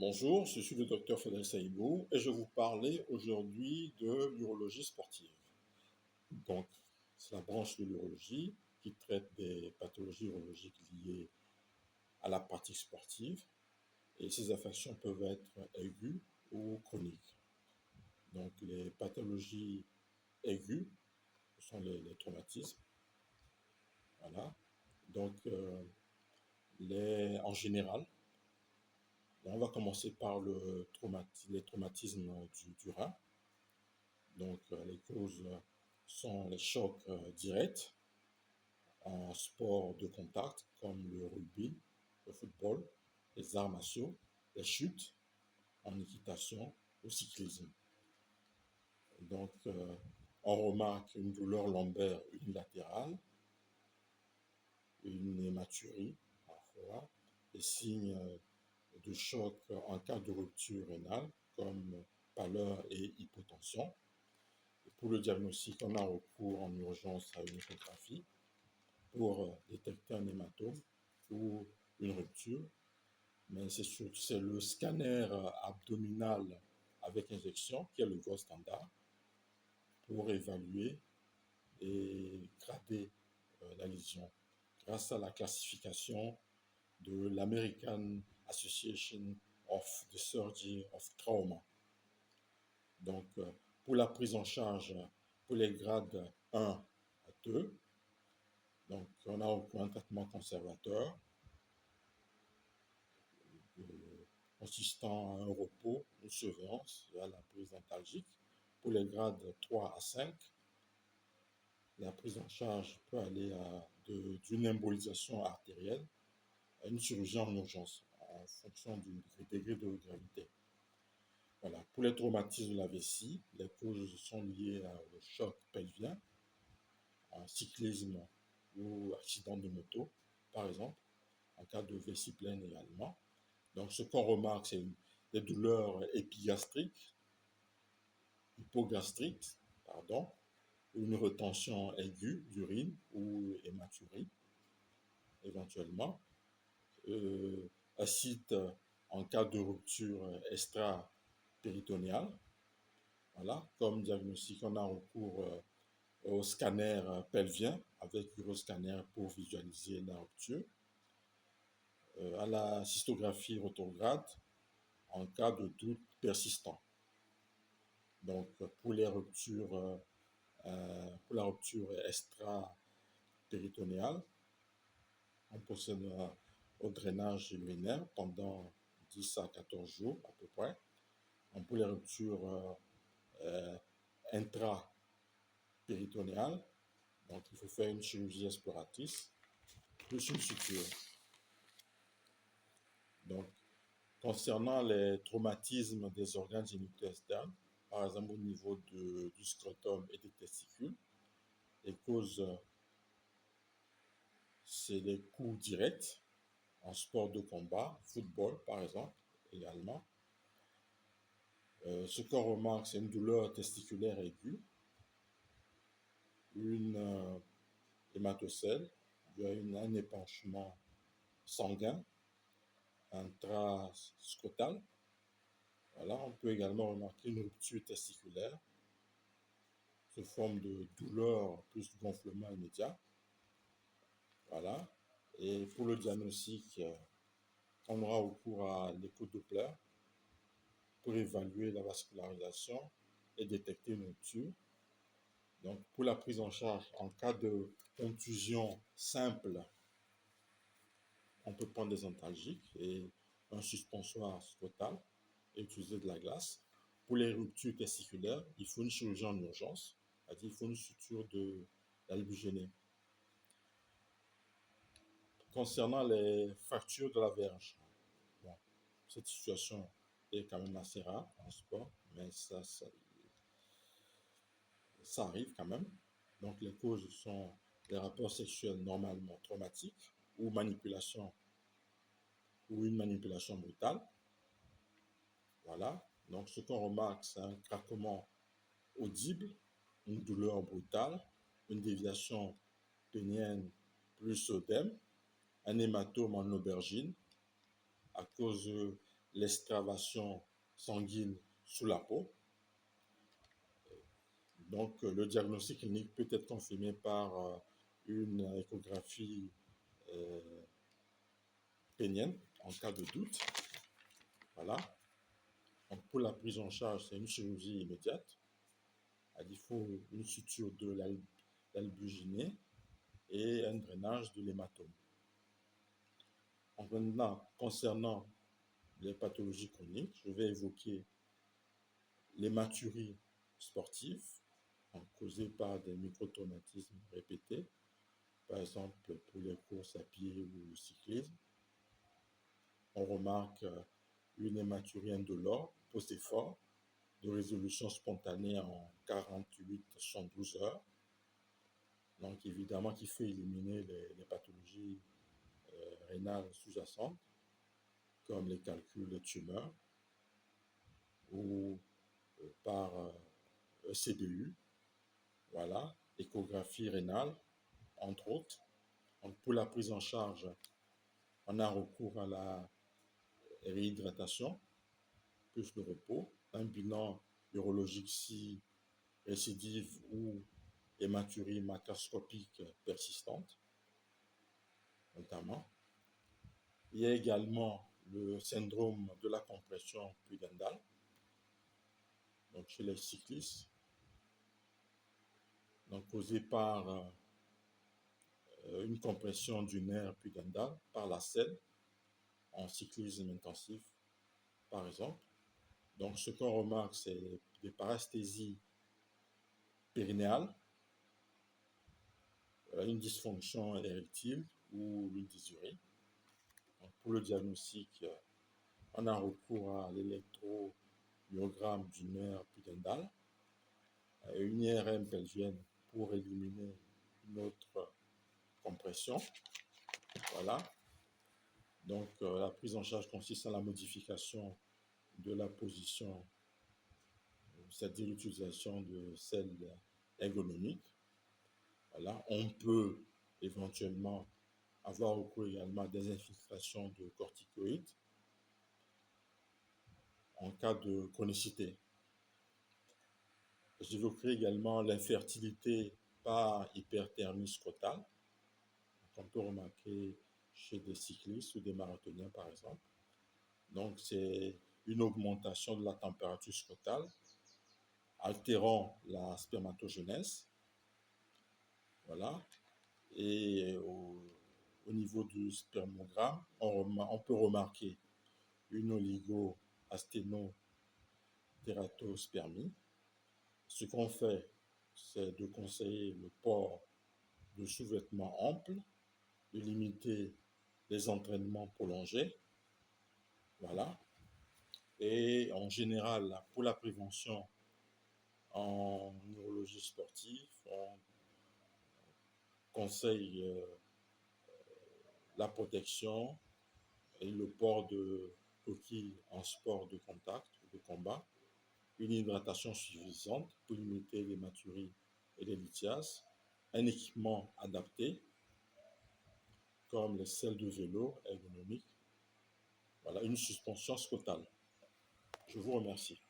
Bonjour, je suis le docteur Fadel Saïbou et je vais vous parler aujourd'hui de l'urologie sportive. Donc, c'est la branche de l'urologie qui traite des pathologies urologiques liées à la pratique sportive et ces affections peuvent être aiguës ou chroniques. Donc, les pathologies aiguës ce sont les traumatismes. Voilà. Donc, en général, on va commencer par les traumatismes du rein. Donc, les causes sont les chocs directs en sport de contact comme le rugby, le football, les arts martiaux, les chutes en équitation, au cyclisme. Donc, on remarque une douleur lombaire unilatérale, une hématurie parfois, des signes de choc en cas de rupture rénale comme pâleur et hypotension. Pour le diagnostic, on a recours en urgence à une échographie pour détecter un hématome ou une rupture. Mais c'est le scanner abdominal avec injection qui est le gold standard pour évaluer et grader la lésion grâce à la classification de l'American Association of the Surgery of Trauma. Donc, pour la prise en charge pour les grades 1 à 2, donc on a recours à un traitement conservateur euh, consistant à un repos, une surveillance et à la prise antalgique. Pour les grades 3 à 5, la prise en charge peut aller d'une embolisation artérielle à une chirurgie en urgence en fonction du degré de gravité. Voilà. Pour les traumatismes de la vessie, les causes sont liées au choc pelvien, en cyclisme ou accident de moto, par exemple, en cas de vessie pleine également. Donc, ce qu'on remarque, c'est des douleurs épigastriques, hypogastriques, pardon, une retention aiguë d'urine ou hématurie, éventuellement. Acide en cas de rupture extra-péritonéale. Voilà. Comme diagnostic, on a recours au scanner pelvien avec Uroscanner pour visualiser la rupture, à la cystographie rétrograde en cas de doute persistant. Donc, pour les ruptures, pour la rupture extra-péritonéale, on procède au drainage urinaire pendant 10 à 14 jours à peu près. Donc, pour les ruptures intra-péritonéales, donc il faut faire une chirurgie exploratrice plus une suture. Donc, concernant les traumatismes des organes génitaux externes, par exemple au niveau du scrotum et des testicules, les causes, c'est les coups directs en sport de combat, football par exemple également. Ce qu'on remarque, c'est une douleur testiculaire aiguë, une hématocèle, il y a un épanchement sanguin intrascrotal. Voilà, on peut également remarquer une rupture testiculaire sous forme de douleur plus gonflement immédiat. Voilà. Et pour le diagnostic, on aura recours à l'écho-Doppler pour évaluer la vascularisation et détecter une rupture. Donc, pour la prise en charge en cas de contusion simple, on peut prendre des antalgiques et un suspensoire scrotal et utiliser de la glace. Pour les ruptures testiculaires, il faut une chirurgie en urgence, c'est-à-dire il faut une suture de l'albugénée. Concernant les fractures de la verge, bon, cette situation est quand même assez rare en sport, mais ça arrive quand même. Donc les causes sont les rapports sexuels normalement traumatiques ou manipulation ou une manipulation brutale. Voilà. Donc ce qu'on remarque, c'est un craquement audible, une douleur brutale, une déviation pénienne plus œdème, un hématome en aubergine à cause l'extravasation sanguine sous la peau. Donc, le diagnostic clinique peut être confirmé par une échographie pénienne en cas de doute. Voilà. Donc, pour la prise en charge, c'est une chirurgie immédiate. Il faut une suture de l'albuginée et un drainage de l'hématome. Maintenant, concernant les pathologies chroniques, je vais évoquer l'hématurie sportive, causée par des microtraumatismes répétés, par exemple pour les courses à pied ou le cyclisme. On remarque une hématurie indolore post-effort de résolution spontanée en 48-72 heures. Donc évidemment qu'il faut éliminer les pathologies rénales sous-jacentes, comme les calculs de tumeurs ou par CBU, voilà, échographie rénale, entre autres. Donc, pour la prise en charge, on a recours à la réhydratation, plus de repos, un bilan urologique si récidive ou hématurie macroscopique persistante, notamment. Il y a également le syndrome de la compression pudendale, donc chez les cyclistes, donc causé par une compression du nerf pudendal par la selle en cyclisme intensif, par exemple. Donc, ce qu'on remarque, c'est des parasthésies périnéales, une dysfonction érectile ou une dysurie. Donc, pour le diagnostic, on a recours à l'électromyogramme du nerf pudendal, une IRM pelvienne pour éliminer une autre compression. Voilà. Donc, la prise en charge consiste en la modification de la position, c'est-à-dire l'utilisation de selles ergonomiques. Voilà. On peut éventuellement avoir recours également à des infiltrations de corticoïdes en cas de chronicité. J'évoquerai également l'infertilité par hyperthermie scrotale, qu'on peut remarquer chez des cyclistes ou des marathoniens par exemple. Donc c'est une augmentation de la température scrotale, altérant la spermatogénèse. Voilà. Et au niveau du spermogramme, on peut remarquer une oligo-asténotératospermie. Ce qu'on fait, c'est de conseiller le port de sous-vêtements amples, de limiter les entraînements prolongés. Voilà. Et en général, pour la prévention en neurologie sportive, on conseille la protection et le port de coquilles en sport de contact ou de combat, une hydratation suffisante pour limiter l'hématurie et les lithiases, un équipement adapté comme les selles de vélo ergonomiques, voilà, une suspension scrotale. Je vous remercie.